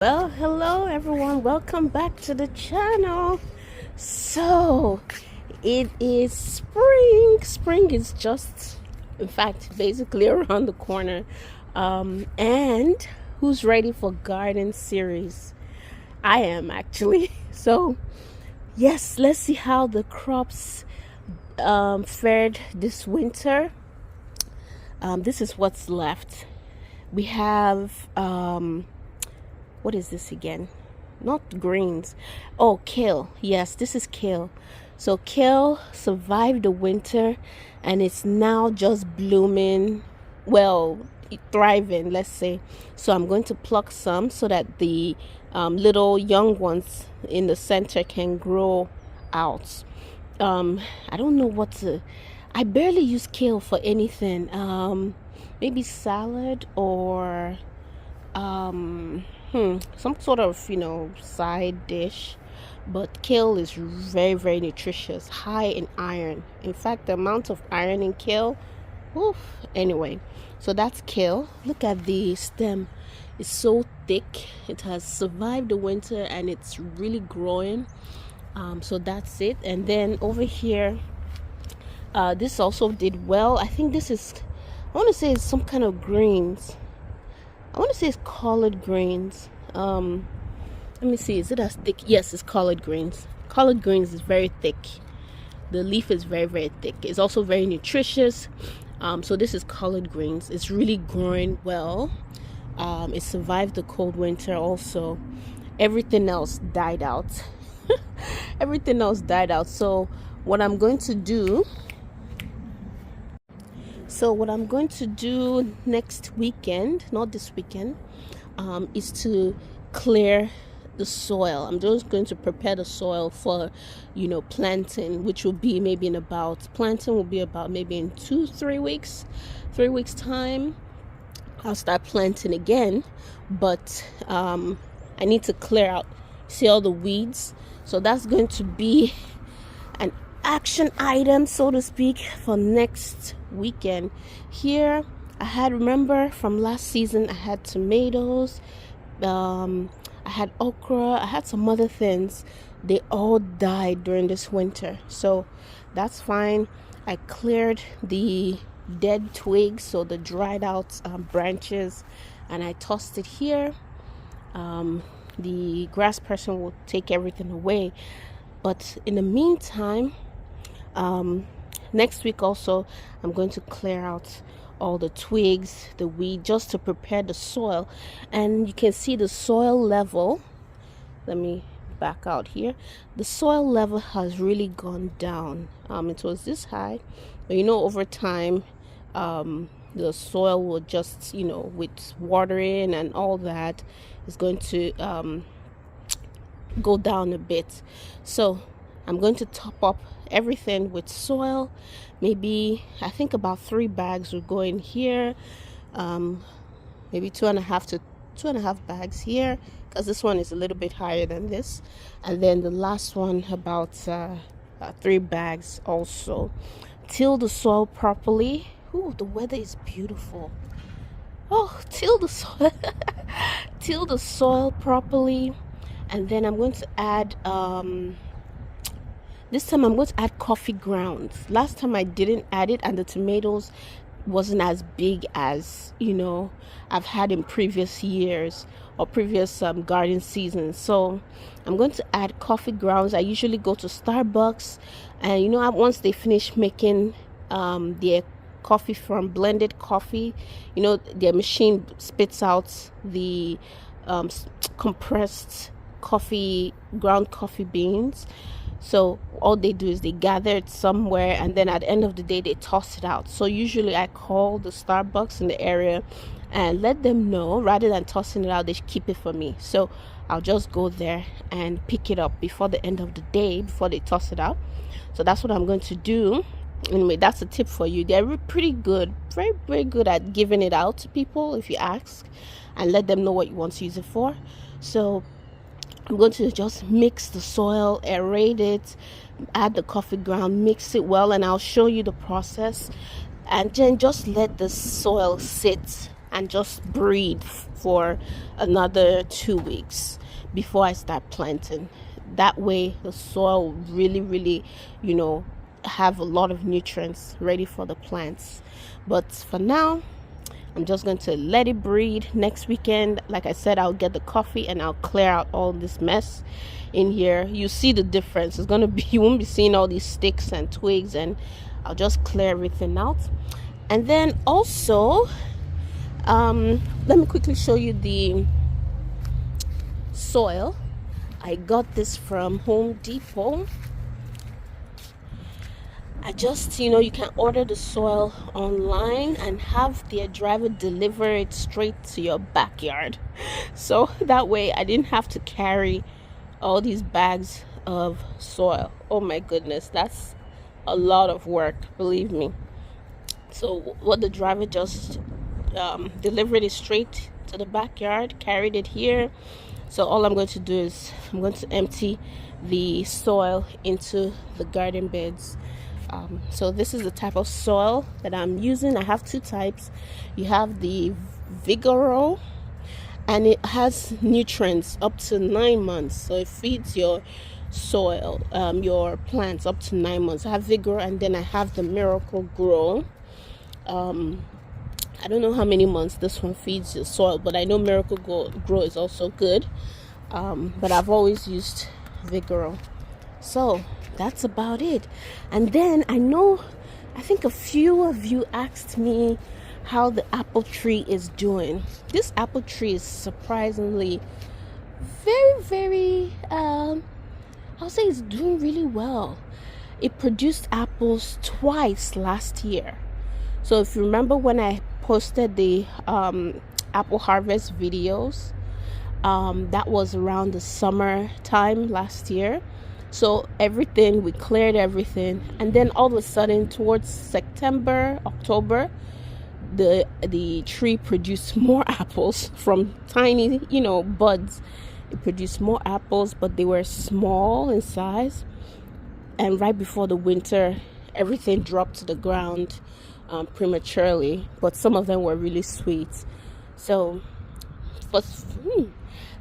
Well, hello everyone. Welcome back to the channel. So, it is spring. Spring is just, in fact, basically around the corner. And who's ready for garden series? I am actually. So, yes, let's see how the crops fared this winter. This is what's left. We have what is this again? Not greens. Oh, kale. Yes, this is kale. So kale survived the winter and it's now just blooming, well, thriving, let's say. So I'm going to pluck some so that the little young ones in the center can grow out. I don't know what to. I barely use kale for anything. Maybe salad or some sort of side dish. But kale is very, very nutritious, high in iron. In fact, the amount of iron in kale, oof. Anyway, so that's kale. Look at the stem. It's so thick. It has survived the winter and it's really growing. So that's it. And then over here, this also did well. I think this is, I want to say it's some kind of greens. I want to say it's collard greens. Let me see, is it as thick? Yes, it's collard greens. Collard greens is very thick. The leaf is very, very thick. It's also very nutritious. So this is collard greens. It's really growing well. It survived the cold winter also. Everything else died out. Everything else died out. So what I'm going to do next weekend, not this weekend, is to clear the soil. I'm just going to prepare the soil for, planting, which will be maybe planting will be about maybe in 3 weeks time. I'll start planting again, but I need to clear out, see all the weeds. So that's going to be an action item, so to speak, for next weekend. Here remember from last season, I had tomatoes, I had okra, I had some other things. They all died during this winter, so that's fine. I cleared the dead twigs, so the dried out branches, and I tossed it here. The grass person will take everything away, but in the meantime, next week also I'm going to clear out all the twigs, the weed, just to prepare the soil. And you can see the soil level. Let me back out here. The soil level has really gone down. It was this high, but over time the soil will just, with watering and all that, is going to go down a bit. So I'm going to top up everything with soil. Maybe I think about 3 bags will go in here. Maybe 2.5 bags here, because this one is a little bit higher than this. And then the last one about 3 bags also. Till the soil properly. Ooh, the weather is beautiful. Oh, till the soil till the soil properly. And then I'm going to add this time I'm going to add coffee grounds. Last time I didn't add it, and the tomatoes wasn't as big as I've had in previous years or previous garden seasons. So I'm going to add coffee grounds. I usually go to Starbucks, and once they finish making their coffee from blended coffee, their machine spits out the compressed ground coffee beans. So all they do is they gather it somewhere, and then at the end of the day they toss it out. So usually I call the Starbucks in the area and let them know, rather than tossing it out, they keep it for me. So I'll just go there and pick it up before the end of the day, before they toss it out. So that's what I'm going to do. Anyway, that's a tip for you. They're pretty good, very, very good at giving it out to people if you ask, and let them know what you want to use it for. So I'm going to just mix the soil, aerate it, add the coffee ground, mix it well, and I'll show you the process. And then just let the soil sit and just breathe for another 2 weeks before I start planting. That way the soil will really, have a lot of nutrients ready for the plants. But for now, I'm just going to let it breathe. Next weekend, like I said, I'll get the coffee and I'll clear out all this mess in here. You see the difference. It's going to be, you won't be seeing all these sticks and twigs, and I'll just clear everything out. And then also, let me quickly show you the soil. I got this from Home Depot. I just, you can order the soil online and have their driver deliver it straight to your backyard. So that way I didn't have to carry all these bags of soil. Oh my goodness, that's a lot of work, believe me. So what the driver just delivered it straight to the backyard, carried it here. So all I'm going to do is I'm going to empty the soil into the garden beds. So this is the type of soil that I'm using. I have two types. You have the Vigoro, and it has nutrients up to 9 months. So it feeds your soil, your plants up to 9 months. I have Vigoro, and then I have the Miracle Grow. I don't know how many months this one feeds your soil, but I know Miracle Grow is also good. But I've always used Vigoro. So that's about it. And then I think a few of you asked me how the apple tree is doing. This apple tree is surprisingly very I'll say it's doing really well. It produced apples twice last year. So if you remember when I posted the apple harvest videos, that was around the summer time last year. So we cleared everything, and then all of a sudden towards September, October, the tree produced more apples from tiny, buds. It produced more apples, but they were small in size. And right before the winter, everything dropped to the ground prematurely, but some of them were really sweet. So, but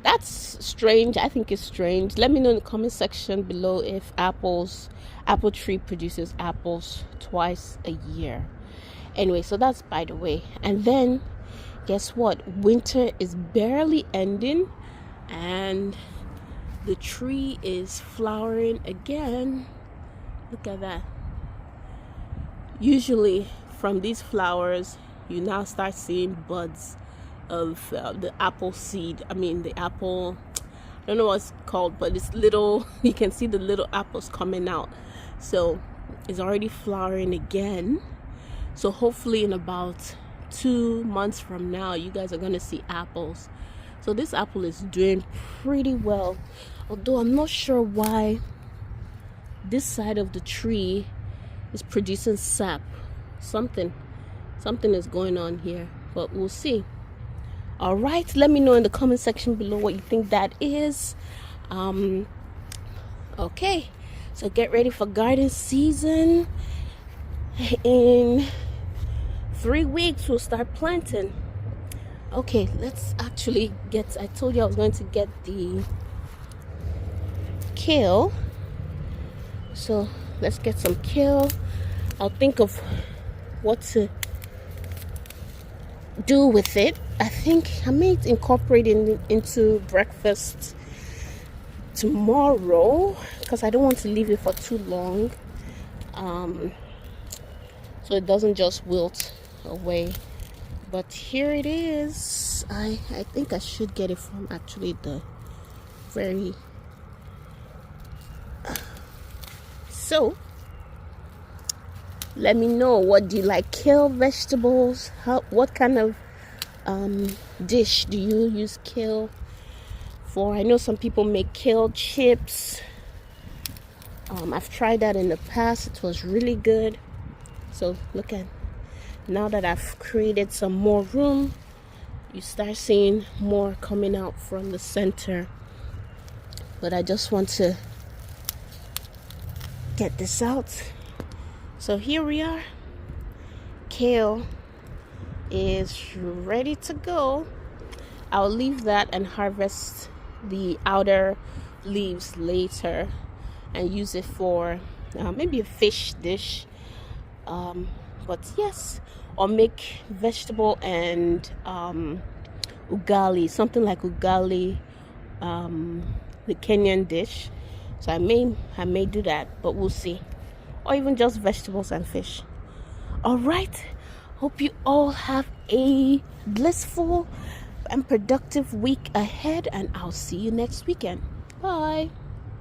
that's strange. I think it's strange. Let me know in the comment section below if apple tree produces apples twice a year. Anyway, so that's by the way. And then guess what? Winter is barely ending and the tree is flowering again. Look at that. Usually from these flowers you now start seeing buds of the apple seed. The apple, I don't know what it's called, but it's little, you can see the little apples coming out. So it's already flowering again. So hopefully in about 2 months from now, you guys are going to see apples. So this apple is doing pretty well, although I'm not sure why this side of the tree is producing sap. Something is going on here, but we'll see. All right, let me know in the comment section below what you think that is. Okay, so get ready for garden season. In 3 weeks we'll start planting. Okay, let's actually I told you I was going to get the kale, so let's get some kale. I'll think of what to do with it. I think I may incorporate it into breakfast tomorrow because I don't want to leave it for too long, so it doesn't just wilt away. But here it is. I think I should get it from actually the very so let me know, what do you like? Kale vegetables? What kind of dish do you use kale for? I know some people make kale chips. I've tried that in the past. It was really good. So look at, now that I've created some more room, you start seeing more coming out from the center. But I just want to get this out. So here we are. Kale. is ready to go. I'll leave that and harvest the outer leaves later and use it for maybe a fish dish. But yes, or make vegetable and ugali, something like ugali, the Kenyan dish. So I may do that, but we'll see. Or even just vegetables and fish. All right. Hope you all have a blissful and productive week ahead, and I'll see you next weekend. Bye.